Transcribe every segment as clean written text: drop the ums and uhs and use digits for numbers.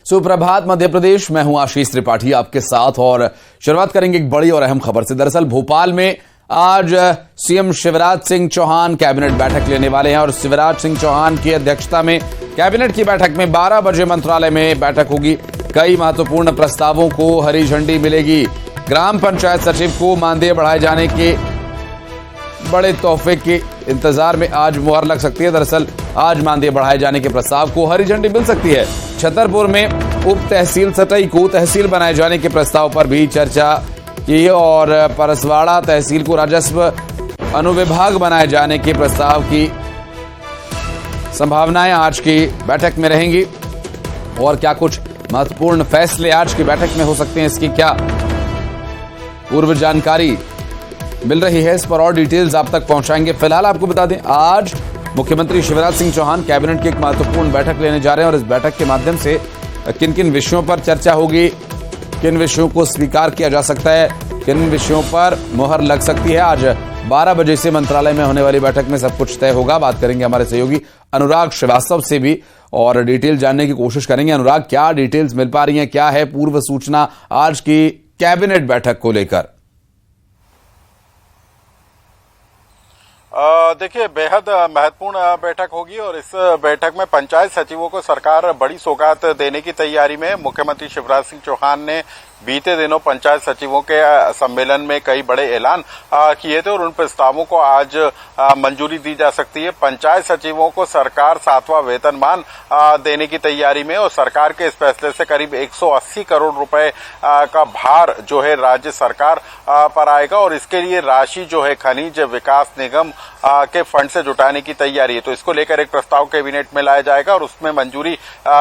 सुप्रभात मध्य प्रदेश, मैं हूं आशीष त्रिपाठी आपके साथ और शुरुआत करेंगे एक बड़ी और अहम खबर से। दरअसल भोपाल में आज सीएम शिवराज सिंह चौहान कैबिनेट बैठक लेने वाले हैं और शिवराज सिंह चौहान की अध्यक्षता में कैबिनेट की बैठक में 12 बजे मंत्रालय में बैठक होगी। कई महत्वपूर्ण प्रस्तावों को हरी झंडी मिलेगी। ग्राम पंचायत सचिव को मानदेय बढ़ाए जाने के बड़े तोहफे के इंतजार में आज मुहर लग सकती है। दरअसल आज मानदेय बढ़ाए जाने के प्रस्ताव को हरी झंडी मिल सकती है। छतरपुर में उप तहसील सतई को तहसील बनाए जाने के प्रस्ताव पर भी चर्चा की और परसवाड़ा तहसील को राजस्व अनुविभाग बनाए जाने के प्रस्ताव की संभावनाएं आज की बैठक में रहेंगी। और क्या कुछ महत्वपूर्ण फैसले आज की बैठक में हो सकते हैं, इसकी क्या पूर्व जानकारी मिल रही है, इस पर और डिटेल्स आप तक पहुंचाएंगे। फिलहाल आपको बता दें, आज मुख्यमंत्री शिवराज सिंह चौहान कैबिनेट की एक महत्वपूर्ण बैठक लेने जा रहे हैं और इस बैठक के माध्यम से किन किन विषयों पर चर्चा होगी, किन विषयों को स्वीकार किया जा सकता है, किन विषयों पर मुहर लग सकती है। आज 12 बजे से मंत्रालय में होने वाली बैठक में सब कुछ तय होगा। बात करेंगे हमारे सहयोगी अनुराग श्रीवास्तव से भी और डिटेल जानने की कोशिश करेंगे। अनुराग, क्या डिटेल्स मिल पा रही हैं, क्या है पूर्व सूचना आज की कैबिनेट बैठक को लेकर? देखिए, बेहद महत्वपूर्ण बैठक होगी और इस बैठक में पंचायत सचिवों को सरकार बड़ी सौगात देने की तैयारी में। मुख्यमंत्री शिवराज सिंह चौहान ने बीते दिनों पंचायत सचिवों के सम्मेलन में कई बड़े ऐलान किए थे और उन प्रस्तावों को आज मंजूरी दी जा सकती है। पंचायत सचिवों को सरकार 7वां वेतनमान देने की तैयारी में और सरकार के इस फैसले से करीब 180 करोड़ रुपए का भार जो है राज्य सरकार पर आएगा और इसके लिए राशि जो है खनिज विकास निगम के फंड से जुटाने की तैयारी है। तो इसको लेकर एक प्रस्ताव कैबिनेट में लाया जाएगा और उसमें मंजूरी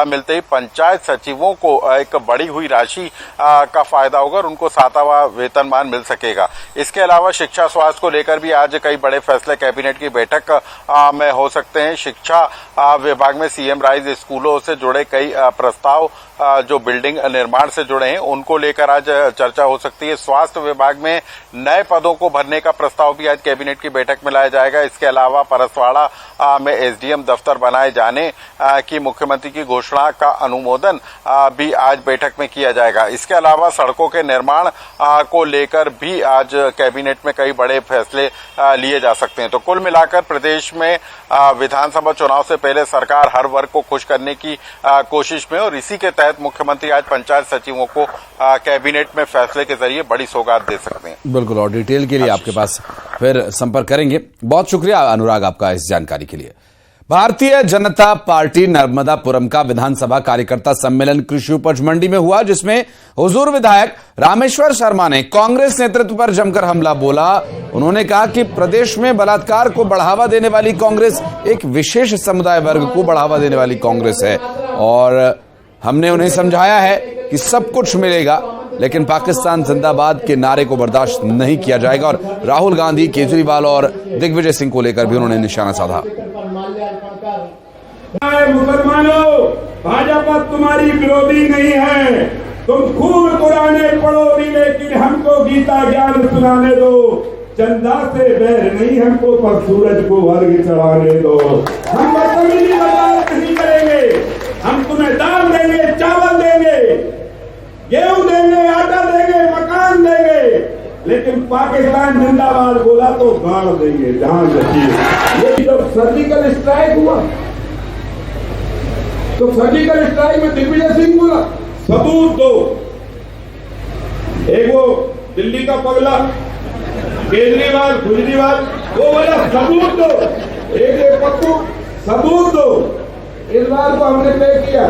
मिलते ही पंचायत सचिवों को एक बढ़ी हुई राशि का फायदा होगा और उनको 7वां वेतनमान मिल सकेगा। इसके अलावा शिक्षा स्वास्थ्य को लेकर भी आज कई बड़े फैसले कैबिनेट की बैठक में हो सकते हैं। शिक्षा विभाग में सीएम राइज स्कूलों से जुड़े कई प्रस्ताव जो बिल्डिंग निर्माण से जुड़े हैं उनको लेकर आज चर्चा हो सकती है। स्वास्थ्य विभाग में नए पदों को भरने का प्रस्ताव भी आज कैबिनेट की बैठक में लाया जाएगा। इसके अलावा परसवाड़ा में एसडीएम दफ्तर बनाए जाने की मुख्यमंत्री की घोषणा का अनुमोदन भी आज बैठक में किया जाएगा। इसके अलावा सड़कों के निर्माण को लेकर भी आज कैबिनेट में कई बड़े फैसले लिए जा सकते हैं। तो कुल मिलाकर प्रदेश में विधानसभा चुनाव से पहले सरकार हर वर्ग को खुश करने की कोशिश में और इसी के तहत मुख्यमंत्री आज पंचायत सचिवों को कैबिनेट में फैसले के जरिए बड़ी सौगात दे सकते हैं। बिल्कुल, और डिटेल के लिए आपके पास फिर संपर्क करेंगे। बहुत शुक्रिया अनुराग आपका इस जानकारी के लिए। भारतीय जनता पार्टी नर्मदापुरम का विधानसभा कार्यकर्ता सम्मेलन कृषि उपज मंडी में हुआ, जिसमें हुजूर विधायक रामेश्वर शर्मा ने कांग्रेस नेतृत्व पर जमकर हमला बोला। उन्होंने कहा कि प्रदेश में बलात्कार को बढ़ावा देने वाली कांग्रेस एक विशेष समुदाय वर्ग को बढ़ावा देने वाली कांग्रेस है और हमने उन्हें समझाया है कि सब कुछ मिलेगा, लेकिन पाकिस्तान जिंदाबाद के नारे को बर्दाश्त नहीं किया जाएगा। और राहुल गांधी, केजरीवाल और दिग्विजय सिंह को लेकर भी उन्होंने निशाना साधा। मुसलमानों, भाजपा तुम्हारी विरोधी नहीं है। तुम खूब कुराने पढ़ोगी लेकिन हमको गीता ज्ञान सुनाने दो। चंदा से बैर नहीं हमको, पर सूरज को अर्घ चढ़ाने दो। हम बदतमीजी बर्दाश्त नहीं करेंगे। हम तुम्हें दाल देंगे, चावल देंगे, गेहूं देंगे, आटा देंगे, मकान देंगे, लेकिन पाकिस्तान जिंदाबाद बोला तो गाड़ देंगे। ध्यान रखिए। ये जब सर्जिकल स्ट्राइक हुआ तो सर्जिकल स्ट्राइक में दिग्विजय सिंह बोला सबूत दो। एक वो दिल्ली का पगला केजरीवाल वो बोला सबूत दो। एक पप्पू सबूत दो। इस बार को हमने तय किया,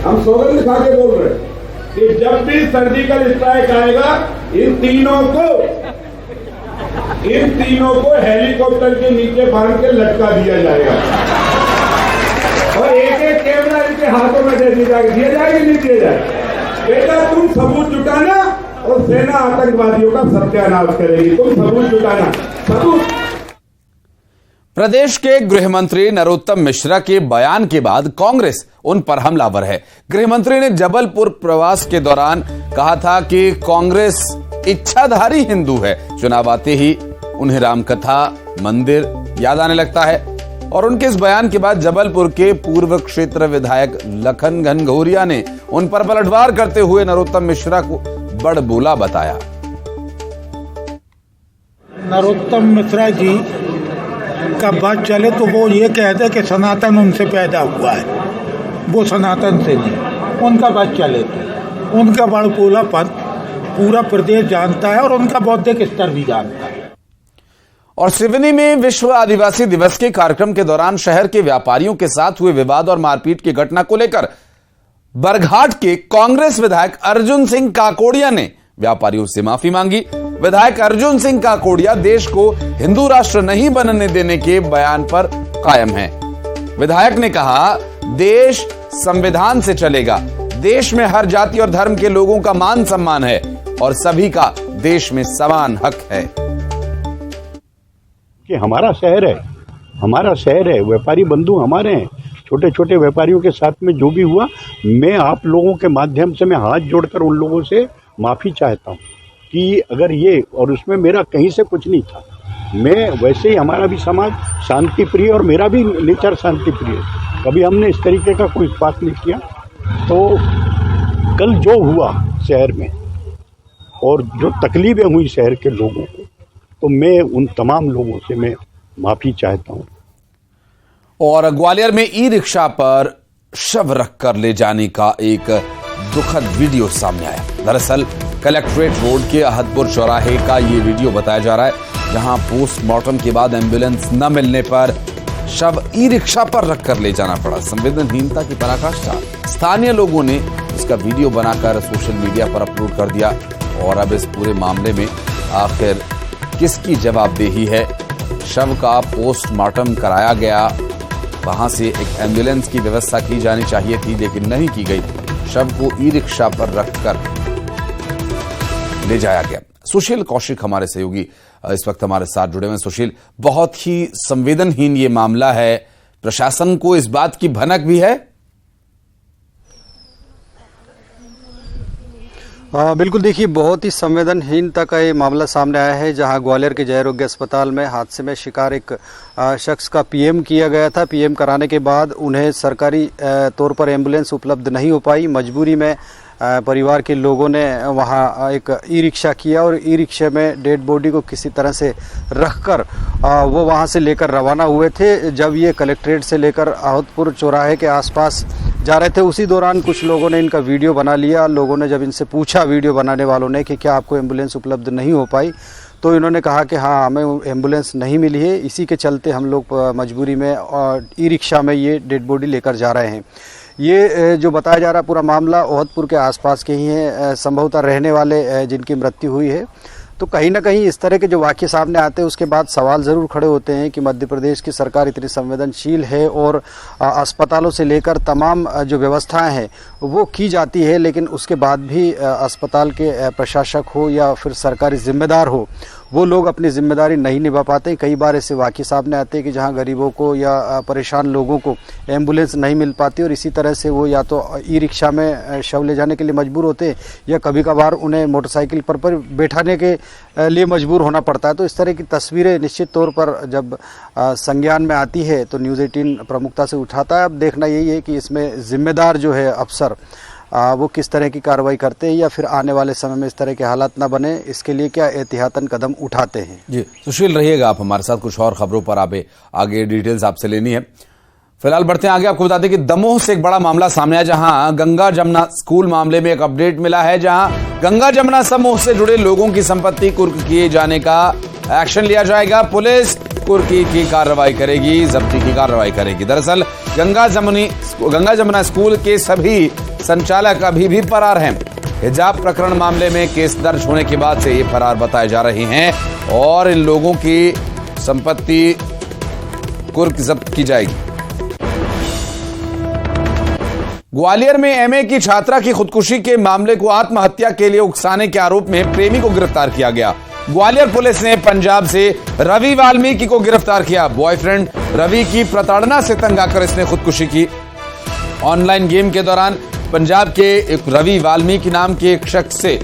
हम सौगंध खा के बोल रहे कि जब भी सर्जिकल स्ट्राइक आएगा इन तीनों को हेलीकॉप्टर के नीचे बांध के लटका दिया जाएगा और एक एक कैमरा इनके हाथों में दे दिया जाएगी नहीं दिया जाएगा। बेटा तुम सबूत जुटाना और सेना आतंकवादियों का सत्यानाश करेगी। तुम सबूत जुटाना, सबूत। प्रदेश के गृह मंत्री नरोत्तम मिश्रा के बयान के बाद कांग्रेस उन पर हमलावर है। गृह मंत्री ने जबलपुर प्रवास के दौरान कहा था कि कांग्रेस इच्छाधारी हिंदू है। चुनाव आते ही उन्हें रामकथा मंदिर याद आने लगता है। और उनके इस बयान के बाद जबलपुर के पूर्व क्षेत्र विधायक लखन घनघोरिया ने उन पर पलटवार करते हुए नरोत्तम मिश्रा को बड़बोला बताया। नरोत्तम मिश्रा जी का बात चले तो वो ये कहते कि सनातन उनसे पैदा हुआ है, वो सनातन से नहीं। उनका बात चले तो उनका बड़बोलापन पूरा प्रदेश जानता है और उनका बौद्धिक स्तर भी जानता है। और सिवनी में विश्व आदिवासी दिवस के कार्यक्रम के दौरान शहर के व्यापारियों के साथ हुए विवाद और मारपीट की घटना को लेकर बरघाट के कांग्रेस विधायक अर्जुन सिंह काकोड़िया ने व्यापारियों से माफी मांगी। विधायक अर्जुन सिंह काकोड़िया देश को हिंदू राष्ट्र नहीं बनने देने के बयान पर कायम हैं। विधायक ने कहा, देश संविधान से चलेगा, देश में हर जाति और धर्म के लोगों का मान सम्मान है और सभी का देश में समान हक है। कि हमारा शहर है, व्यापारी बंधु हमारे हैं। छोटे छोटे व्यापारियों के साथ में जो भी हुआ, मैं आप लोगों के माध्यम से मैं हाथ जोड़कर उन लोगों से माफ़ी चाहता हूं कि अगर ये, और उसमें मेरा कहीं से कुछ नहीं था, मैं वैसे ही, हमारा भी समाज शांति प्रिय और मेरा भी नेचर शांति प्रिय, कभी हमने इस तरीके का कोई बात नहीं किया। तो कल जो हुआ शहर में और जो तकलीफें हुई शहर के लोगों को, तो मैं उन तमाम लोगों से मैं माफी चाहता हूं। और ग्वालियर में ई रिक्शा पर शव रखकर ले जाने का एक दुखद वीडियो सामने आया। दरअसल कलेक्ट्रेट रोड के अहदपुर चौराहे का ये वीडियो बताया जा रहा है, जहां पोस्टमार्टम के बाद एम्बुलेंस न मिलने पर शव ई रिक्शा पर रखकर ले जाना पड़ा। संवेदनहीनता की पराकाष्ठा। स्थानीय लोगों ने इसका वीडियो बनाकर सोशल मीडिया पर अपलोड कर दिया। और अब इस पूरे मामले में आखिर किसकी जवाबदेही है? शव का पोस्टमार्टम कराया गया, वहां से एक एम्बुलेंस की व्यवस्था की जानी चाहिए थी, लेकिन नहीं की गई। शव को ई रिक्शा पर रखकर ले जाया गया। सुशील कौशिक हमारे सहयोगी इस वक्त हमारे साथ जुड़े हुए हैं। सुशील, बहुत ही संवेदनहीन ये मामला है, प्रशासन को इस बात की भनक भी है? बिल्कुल, देखिए, बहुत ही संवेदनहीनता का ये मामला सामने आया है, जहां ग्वालियर के जय आरोग्य अस्पताल में हादसे में शिकार एक शख्स का पीएम किया गया था। पीएम कराने के बाद उन्हें सरकारी तौर पर एम्बुलेंस उपलब्ध नहीं हो पाई। मजबूरी में परिवार के लोगों ने वहां एक ई रिक्शा किया और ई रिक्शे में डेड बॉडी को किसी तरह से रखकर वो वहां से लेकर रवाना हुए थे। जब ये कलेक्ट्रेट से लेकर अहदपुर चौराहे के आसपास जा रहे थे, उसी दौरान कुछ लोगों ने इनका वीडियो बना लिया। लोगों ने जब इनसे पूछा, वीडियो बनाने वालों ने, कि क्या आपको एम्बुलेंस उपलब्ध नहीं हो पाई, तो इन्होंने कहा कि हाँ, हमें एम्बुलेंस नहीं मिली है, इसी के चलते हम लोग मजबूरी में और ई रिक्शा में ये डेड बॉडी लेकर जा रहे हैं। ये जो बताया जा रहा पूरा मामला ओहदपुर के आसपास के ही हैं, संभवतः रहने वाले जिनकी मृत्यु हुई है। तो कहीं ना कहीं इस तरह के जो वाक़ये सामने आते हैं, उसके बाद सवाल ज़रूर खड़े होते हैं कि मध्य प्रदेश की सरकार इतनी संवेदनशील है और अस्पतालों से लेकर तमाम जो व्यवस्थाएं हैं वो की जाती है, लेकिन उसके बाद भी अस्पताल के प्रशासक हो या फिर सरकारी जिम्मेदार हो, वो लोग अपनी जिम्मेदारी नहीं निभा पाते। कई बार ऐसे वाक़ये सामने आते हैं कि जहां गरीबों को या परेशान लोगों को एम्बुलेंस नहीं मिल पाती और इसी तरह से वो या तो ई रिक्शा में शव ले जाने के लिए मजबूर होते हैं या कभी कभार उन्हें मोटरसाइकिल पर बैठाने के लिए मजबूर होना पड़ता है। तो इस तरह की तस्वीरें निश्चित तौर पर जब संज्ञान में आती है तो न्यूज़ 18 प्रमुखता से उठाता है। अब देखना यही है कि इसमें जिम्मेदार जो है अफसर वो किस तरह की कार्रवाई करते हैं या फिर आने वाले समय में इस तरह के हालात ना बने, इसके लिए क्या एहतियातन कदम उठाते हैं। जी सुशील, रहिएगा आप हमारे साथ, कुछ और खबरों पर आगे डिटेल्स आपसे लेनी है। फिलहाल बढ़ते हैं आगे। आपको बता दें कि दमोह से एक बड़ा मामला सामने आया, जहां गंगा जमुना स्कूल मामले में एक अपडेट मिला है, जहां गंगा जमुना समूह से जुड़े लोगों की संपत्ति कुर्क किए जाने का एक्शन लिया जाएगा। पुलिस कुर्की की कार्रवाई करेगी, जब्ती की कार्रवाई करेगी। दरअसल गंगा जमुना स्कूल के सभी संचालक अभी भी फरार हैं। हिजाब प्रकरण मामले में केस दर्ज होने के बाद से ये फरार बताए जा रहे हैं और इन लोगों की संपत्ति कुर्क जब्त की जाएगी। ग्वालियर में एमए की छात्रा की खुदकुशी के मामले को आत्महत्या के लिए उकसाने के आरोप में प्रेमी को गिरफ्तार किया गया। ग्वालियर पुलिस ने पंजाब से रवि वाल्मीकि को गिरफ्तार किया। बॉयफ्रेंड रवि की प्रताड़ना से तंग आकर इसने खुदकुशी की। ऑनलाइन गेम के दौरान पंजाब के एक रवि वाल्मीकि नाम के एक शख्स से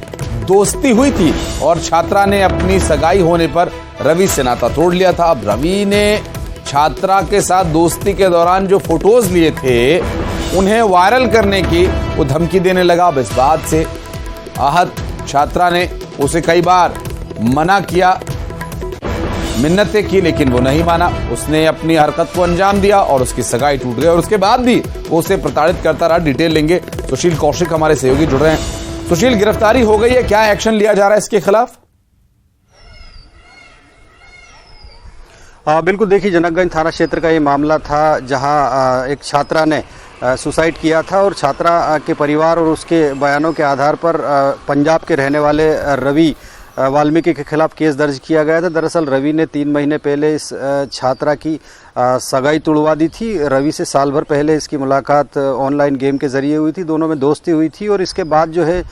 दोस्ती हुई थी और छात्रा ने अपनी सगाई होने पर रवि से नाता तोड़ लिया था। अब रवि ने छात्रा के साथ दोस्ती के दौरान जो फोटोज लिए थे उन्हें वायरल करने की वो धमकी देने लगा। अब इस बात से आहत छात्रा ने उसे कई बार मना किया, मिन्नतें की, लेकिन वो नहीं माना। उसने अपनी हरकत को अंजाम दिया और उसकी सगाई टूट गई और उसके बाद भी वो उसे प्रताड़ित करता रहा। डिटेल लेंगे, सुशील कौशिक हमारे सहयोगी जुड़ रहे हैं। सुशील, गिरफ्तारी हो गई है, क्या एक्शन लिया जा रहा है इसके खिलाफ? बिल्कुल, देखिए जनकगंज थाना क्षेत्र का ये मामला था जहां एक छात्रा ने सुसाइड किया था और छात्रा के परिवार और उसके बयानों के आधार पर पंजाब के रहने वाले रवि वाल्मीकि के खिलाफ केस दर्ज किया गया था। दरअसल रवि ने 3 महीने पहले इस छात्रा की सगाई तुड़वा दी थी। रवि से साल भर पहले इसकी मुलाकात ऑनलाइन गेम के जरिए हुई थी, दोनों में दोस्ती हुई थी और इसके बाद जो है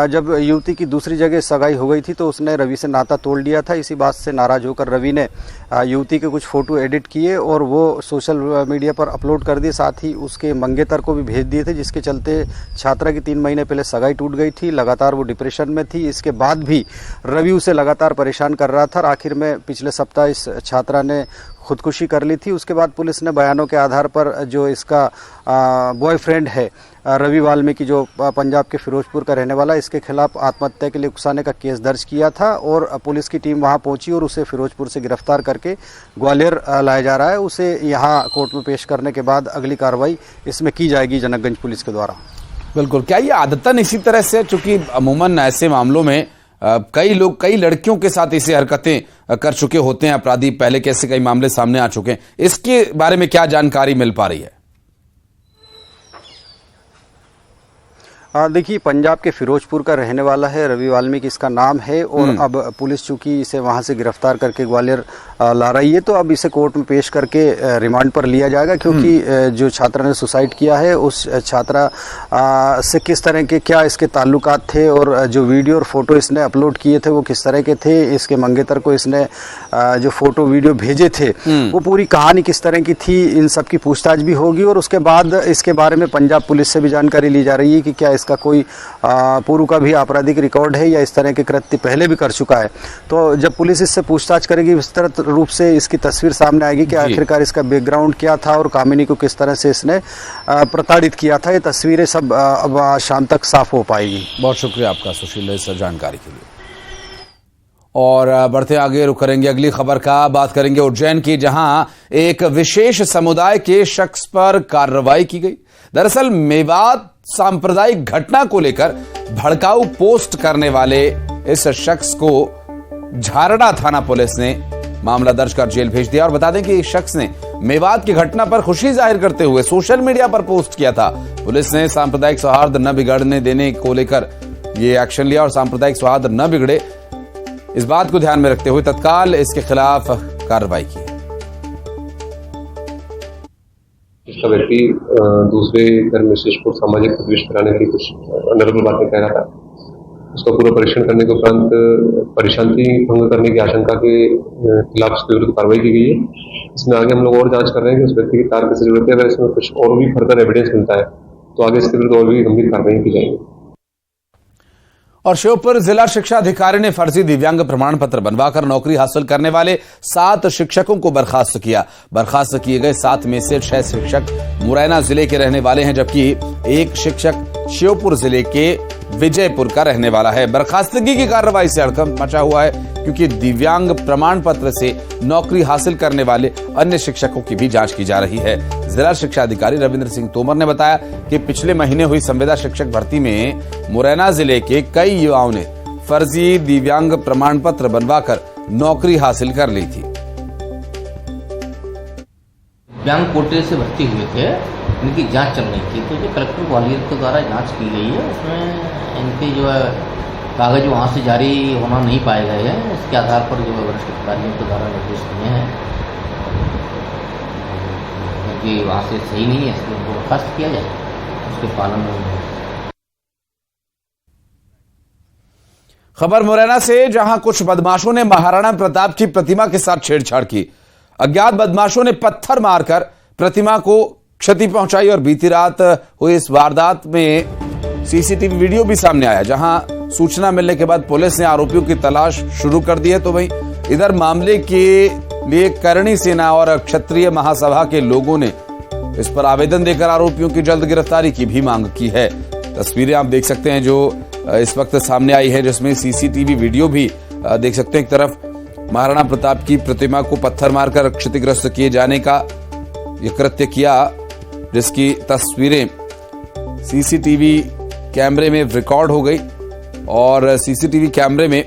जब युवती की दूसरी जगह सगाई हो गई थी तो उसने रवि से नाता तोड़ लिया था। इसी बात से नाराज होकर रवि ने युवती के कुछ फ़ोटो एडिट किए और वो सोशल मीडिया पर अपलोड कर दिए, साथ ही उसके मंगेतर को भी भेज दिए थे, जिसके चलते छात्रा की 3 महीने पहले सगाई टूट गई थी। लगातार वो डिप्रेशन में थी। इसके बाद भी रवि उसे लगातार परेशान कर रहा था और आखिर में पिछले सप्ताह इस छात्रा ने खुदकुशी कर ली थी। उसके बाद पुलिस ने बयानों के आधार पर जो इसका बॉयफ्रेंड है रवि वाल्मीकि, जो पंजाब के फिरोजपुर का रहने वाला, इसके खिलाफ आत्महत्या के लिए उकसाने का केस दर्ज किया था और पुलिस की टीम वहां पहुंची और उसे फिरोजपुर से गिरफ्तार करके ग्वालियर लाया जा रहा है। उसे यहां कोर्ट में पेश करने के बाद अगली कार्रवाई इसमें की जाएगी जनकगंज पुलिस के द्वारा। बिल्कुल, क्या ये आदतन इसी तरह से, चूंकि अमूमन ऐसे मामलों में कई लोग कई लड़कियों के साथ ऐसी हरकतें कर चुके होते हैं अपराधी, पहले कैसे कई मामले सामने आ चुके हैं, इसके बारे में क्या जानकारी मिल पा रही है? देखिए, पंजाब के फिरोजपुर का रहने वाला है, रवि वाल्मीकि इसका नाम है और अब पुलिस चूंकि इसे वहां से गिरफ्तार करके ग्वालियर ला रही है तो अब इसे कोर्ट में पेश करके रिमांड पर लिया जाएगा, क्योंकि जो छात्रा ने सुसाइड किया है उस छात्रा से किस तरह के क्या इसके ताल्लुकात थे और जो वीडियो और फोटो इसने अपलोड किए थे वो किस तरह के थे, इसके मंगेतर को इसने जो फोटो वीडियो भेजे थे वो पूरी कहानी किस तरह की थी, इन सब की पूछताछ भी होगी और उसके बाद इसके बारे में पंजाब पुलिस से भी जानकारी ली जा रही है कि क्या इसका कोई पूर्व का भी आपराधिक रिकॉर्ड है या इस तरह के कृत्य पहले भी कर चुका है। तो जब पुलिस इससे पूछताछ करेगी विस्तृत रूप से इसकी तस्वीर सामने आएगी कि आखिरकार इसका बैकग्राउंड क्या था और कामिनी को किस तरह से इसने प्रताड़ित किया था। ये तस्वीरें सब अब शाम तक साफ हो पाएगी। बहुत शुक्रिया आपका सुशील इस जानकारी के लिए। और बढ़ते आगे रुख करेंगे अगली खबर का, बात करेंगे उज्जैन की, जहां एक विशेष समुदाय के शख्स पर कार्रवाई की गई। दरअसल मेवात सांप्रदायिक घटना को लेकर भड़काऊ पोस्ट करने वाले इस शख्स को झारड़ा थाना पुलिस ने मामला दर्ज कर जेल भेज दिया। और बता दें कि इस शख्स ने मेवात की घटना पर खुशी जाहिर करते हुए सोशल मीडिया पर पोस्ट किया था। पुलिस ने सांप्रदायिक सौहार्द न बिगड़ने देने को लेकर ये एक्शन लिया और सांप्रदायिक सौहार्द न बिगड़े इस बात को ध्यान में रखते हुए तत्काल इसके खिलाफ कार्रवाई की। इसका व्यक्ति दूसरे धर्म विशेष को सामाजिक परिवेश कराने के लिए कुछ अनर्गल बातें कह रहा था। उसका पूरा परीक्षण करने के उपरांत परिशांति भंग करने की आशंका के खिलाफ उसके विरुद्ध कार्रवाई की गई है। इसमें आगे हम लोग और जांच कर रहे हैं कि उस व्यक्ति की कार कैसे जरूरत है। अगर इसमें कुछ और भी फर्दर एविडेंस मिलता है तो आगे इसके विरुद्ध और भी गंभीर कार्रवाई की जाएगी। और श्योपुर जिला शिक्षा अधिकारी ने फर्जी दिव्यांग प्रमाण पत्र बनवाकर नौकरी हासिल करने वाले 7 शिक्षकों को बर्खास्त किया। बर्खास्त किए गए 7 में से 6 शिक्षक मुरैना जिले के रहने वाले हैं, जबकि एक शिक्षक श्योपुर जिले के विजयपुर का रहने वाला है। बर्खास्तगी की कार्रवाई से हड़कंप मचा हुआ है, क्योंकि दिव्यांग प्रमाण पत्र से नौकरी हासिल करने वाले अन्य शिक्षकों की भी जांच की जा रही है। जिला शिक्षा अधिकारी रविंद्र सिंह तोमर ने बताया कि पिछले महीने हुई संविदा शिक्षक भर्ती में मुरैना जिले के कई युवाओं ने फर्जी दिव्यांग प्रमाण पत्र बनवाकर नौकरी हासिल कर ली थी। दिव्यांग कोटे से भर्ती हुए थे, इनकी जांच चल रही थी, तो जो कलेक्टर ग्वालियर के द्वारा जांच की गई है उसमें इनके जो है कागज वहाँ से जारी होना नहीं पाए गए हैं। इसके आधार पर जो वरिष्ठ अधिकारियों के द्वारा निर्देश दिए हैं क्योंकि वहाँ से सही नहीं है, इसलिए उनको बर्खास्त किया जाए, उसके पालन में। खबर मुरैना से, जहां कुछ बदमाशों ने महाराणा प्रताप की प्रतिमा के साथ छेड़छाड़ की। अज्ञात बदमाशों ने पत्थर मारकर प्रतिमा को क्षति पहुंचाई और बीती रात हुई इस वारदात में सीसीटीवी वीडियो भी सामने आया, जहां सूचना मिलने के बाद पुलिस ने आरोपियों की तलाश शुरू कर दी है। तो वहीं इधर मामले के लिए करणी सेना और क्षत्रिय महासभा के लोगों ने इस पर आवेदन देकर आरोपियों की जल्द गिरफ्तारी की भी मांग की है। तस्वीरें आप देख सकते हैं जो इस वक्त सामने आई है, जिसमें सीसीटीवी वीडियो भी देख सकते हैं। एक तरफ महाराणा प्रताप की प्रतिमा को पत्थर मारकर क्षतिग्रस्त किए जाने का ये कृत्य किया, जिसकी तस्वीरें सीसीटीवी कैमरे में रिकॉर्ड हो गई और सीसीटीवी कैमरे में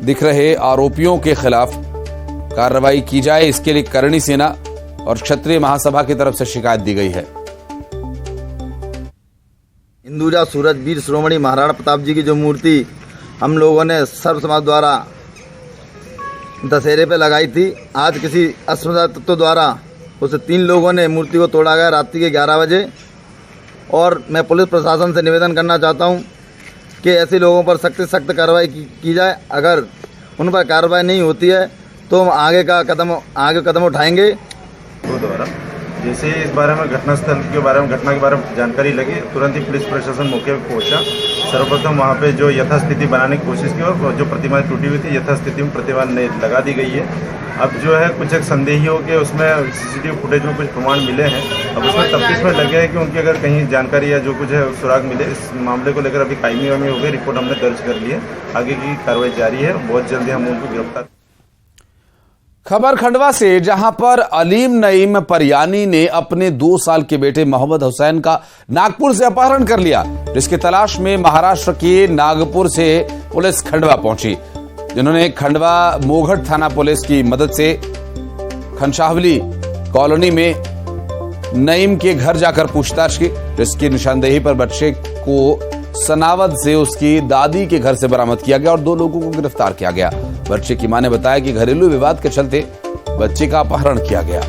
दिख रहे आरोपियों के खिलाफ कार्रवाई की जाए, इसके लिए करणी सेना और क्षत्रिय महासभा की तरफ से शिकायत दी गई है। हिंदुजा सूरज वीर श्रोमणी महाराणा प्रताप जी की जो मूर्ति हम लोगों ने सर्व समाज द्वारा दशहरे पे लगाई थी, आज किसी अस्पताल तत्व द्वारा उसे 3 लोगों ने मूर्ति को तोड़ा गया रात्रि के 11 बजे। और मैं पुलिस प्रशासन से निवेदन करना चाहता हूं कि ऐसे लोगों पर सख्त से सख्त कार्रवाई की जाए। अगर उन पर कार्रवाई नहीं होती है तो हम आगे कदम उठाएंगे। द्वारा जैसे इस बारे में घटना के बारे में जानकारी लगी, तुरंत ही पुलिस प्रशासन मौके पर पहुंचा। सर्वप्रथम वहां पे जो यथास्थिति बनाने की कोशिश की और जो प्रतिमा टूटी हुई थी यथास्थिति में प्रतिमा लगा दी गई है। अब जो है कुछ एक संदेहियों के उसमें सीसीटीवी फुटेज में कुछ प्रमाण मिले हैं, अब उसमें तफ्तीश में लगे हैं कि उनकी अगर कहीं जानकारी या जो कुछ है सुराग मिले। इस मामले को लेकर अभी कायमी हो गई, रिपोर्ट हमने दर्ज कर ली है, आगे की कार्रवाई जारी है। बहुत जल्दी हम उनको गिरफ्तार। खबर खंडवा से, जहां पर अलीम नईम परियानी ने अपने 2 साल के बेटे मोहम्मद हुसैन का नागपुर से अपहरण कर लिया, जिसकी तलाश में महाराष्ट्र के नागपुर से पुलिस खंडवा पहुंची, जिन्होंने खंडवा मोघट थाना पुलिस की मदद से खनशावली कॉलोनी में नईम के घर जाकर पूछताछ की, जिसकी निशानदेही पर बच्चे को सनावद से उसकी दादी के घर से बरामद किया गया और 2 लोगों को गिरफ्तार किया गया। बच्चे की मां ने बताया कि घरेलू विवाद के चलते बच्चे का अपहरण किया गया।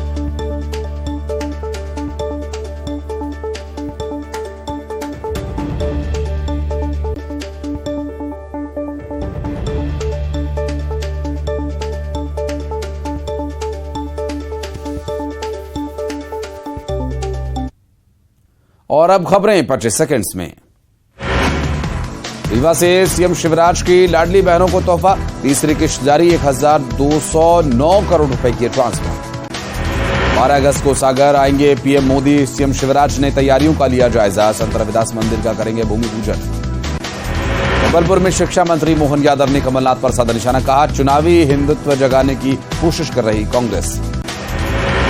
और अब खबरें 25 सेकंड्स में। रीवा से सीएम शिवराज की लाडली बहनों को तोहफा, तीसरी किश्त जारी, 1209 करोड़ रुपए की ट्रांसफर। 12 अगस्त को सागर आएंगे पीएम मोदी, सीएम शिवराज ने तैयारियों का लिया जायजा, संत रविदास मंदिर का करेंगे भूमि पूजन। जबलपुर में शिक्षा मंत्री मोहन यादव ने कमलनाथ पर साधा निशाना, कहा चुनावी हिंदुत्व जगाने की कोशिश कर रही कांग्रेस।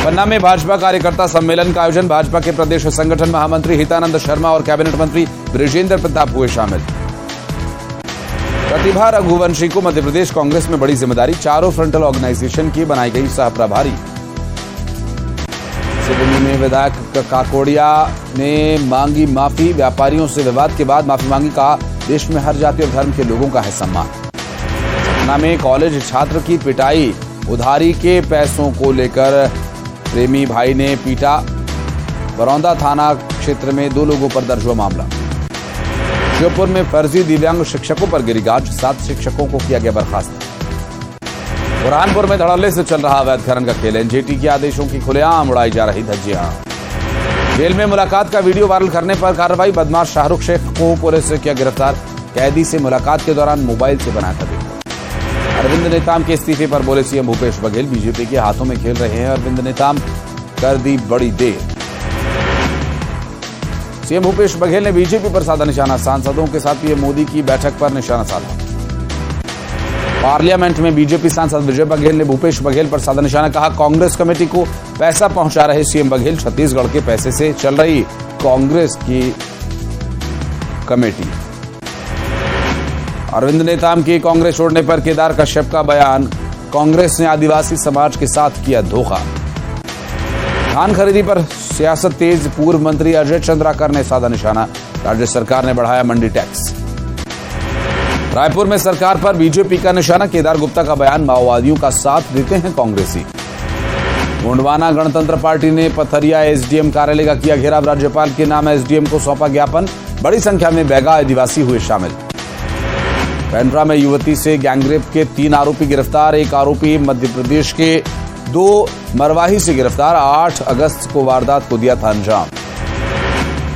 पन्ना में भाजपा कार्यकर्ता सम्मेलन का आयोजन, भाजपा के प्रदेश संगठन महामंत्री हितानंद शर्मा और कैबिनेट मंत्री ब्रिजेंद्र प्रताप हुए शामिल। प्रतिभा रघुवंशी को मध्य प्रदेश कांग्रेस में बड़ी जिम्मेदारी, चारों फ्रंटल ऑर्गेनाइजेशन की बनाई गई सह प्रभारी। सिवनी में विधायक काकोड़िया ने मांगी माफी, व्यापारियों से विवाद के बाद माफी मांगी, कहा देश में हर जाति और धर्म के लोगों का है सम्मान। पटना में कॉलेज छात्र की पिटाई, उधारी के पैसों को लेकर प्रेमी भाई ने पीटा, बरौंदा थाना क्षेत्र में 2 लोगों पर दर्ज हुआ मामला। श्योपुर में फर्जी दिव्यांग शिक्षकों पर गिरी गाज, 7 शिक्षकों को किया गया बर्खास्त। बुरहानपुर में धड़ल्ले से चल रहा अवैध खनन का खेल, एनजीटी के आदेशों की खुलेआम उड़ाई जा रही धज्जियां। जेल में मुलाकात का वीडियो वायरल करने पर कार्रवाई, बदमाश शाहरुख शेख को पुलिस ने किया गिरफ्तार, कैदी से मुलाकात के दौरान मोबाइल से बनाया था वीडियो। अरविंद नेताम के इस्तीफे पर बोले सीएम भूपेश बघेल, बीजेपी के हाथों में खेल रहे हैं अरविंद नेताम, कर दी बड़ी देर। सीएम भूपेश बघेल ने बीजेपी पर साधा निशाना, सांसदों के साथ पीएम मोदी की बैठक पर निशाना साधा। पार्लियामेंट में बीजेपी सांसद विजय बघेल ने भूपेश बघेल पर साधा निशाना, कहा कांग्रेस कमेटी को पैसा पहुंचा रहे सीएम बघेल, छत्तीसगढ़ के पैसे से चल रही कांग्रेस की कमेटी। अरविंद नेताम की कांग्रेस छोड़ने पर केदार कश्यप का बयान, कांग्रेस ने आदिवासी समाज के साथ किया धोखा। धान खरीदी पर सियासत तेज, पूर्व मंत्री अजय चंद्राकर ने साधा निशाना, राज्य सरकार ने बढ़ाया मंडी टैक्स। रायपुर में सरकार पर बीजेपी का निशाना, केदार गुप्ता का बयान, माओवादियों का साथ देते हैं कांग्रेसी। मुंडवाना गणतंत्र पार्टी ने पथरिया एसडीएम कार्यालय का किया घेराव, राज्यपाल के नाम एसडीएम को सौंपा ज्ञापन, बड़ी संख्या में बैगा आदिवासी हुए शामिल। पेंड्रा में युवती से गैंगरेप के 3 आरोपी गिरफ्तार, एक आरोपी मध्य प्रदेश के 2 मरवाही से गिरफ्तार, 8 अगस्त को वारदात को दिया था अंजाम।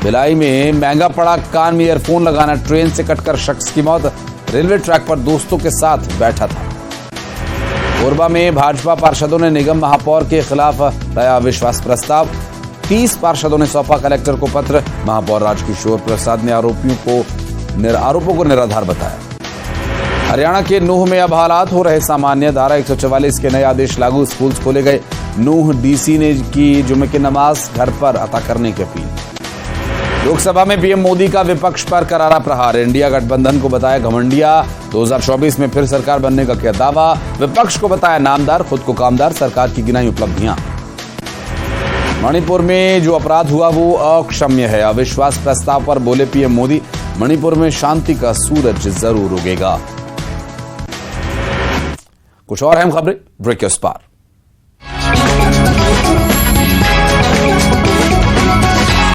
भिलाई में महंगा पड़ा कान में ईयरफोन लगाना, ट्रेन से कटकर शख्स की मौत, रेलवे ट्रैक पर दोस्तों के साथ बैठा था। कोरबा में भाजपा पार्षदों ने निगम महापौर के खिलाफ लाया अविश्वास प्रस्ताव। 30 पार्षदों ने सौंपा कलेक्टर को पत्र। महापौर राजकिशोर प्रसाद ने आरोपों को निराधार बताया। हरियाणा के नूह में अब हालात हो रहे सामान्य। धारा 144 के नए आदेश लागू, स्कूल खोले गए। नूह डीसी ने की जुमे की नमाज घर पर अता करने की अपील। लोकसभा में पीएम मोदी का विपक्ष पर करारा प्रहार। इंडिया गठबंधन को बताया घमंडिया। 2024 में फिर सरकार बनने का किया दावा। विपक्ष को बताया नामदार, खुद को कामदार। सरकार की गिनाई उपलब्धियां। मणिपुर में जो अपराध हुआ वो अक्षम्य है। अविश्वास प्रस्ताव पर बोले पीएम मोदी, मणिपुर में शांति का सूरज जरूर उगेगा। कुछ और अहम खबरें ब्रेक के उस पार।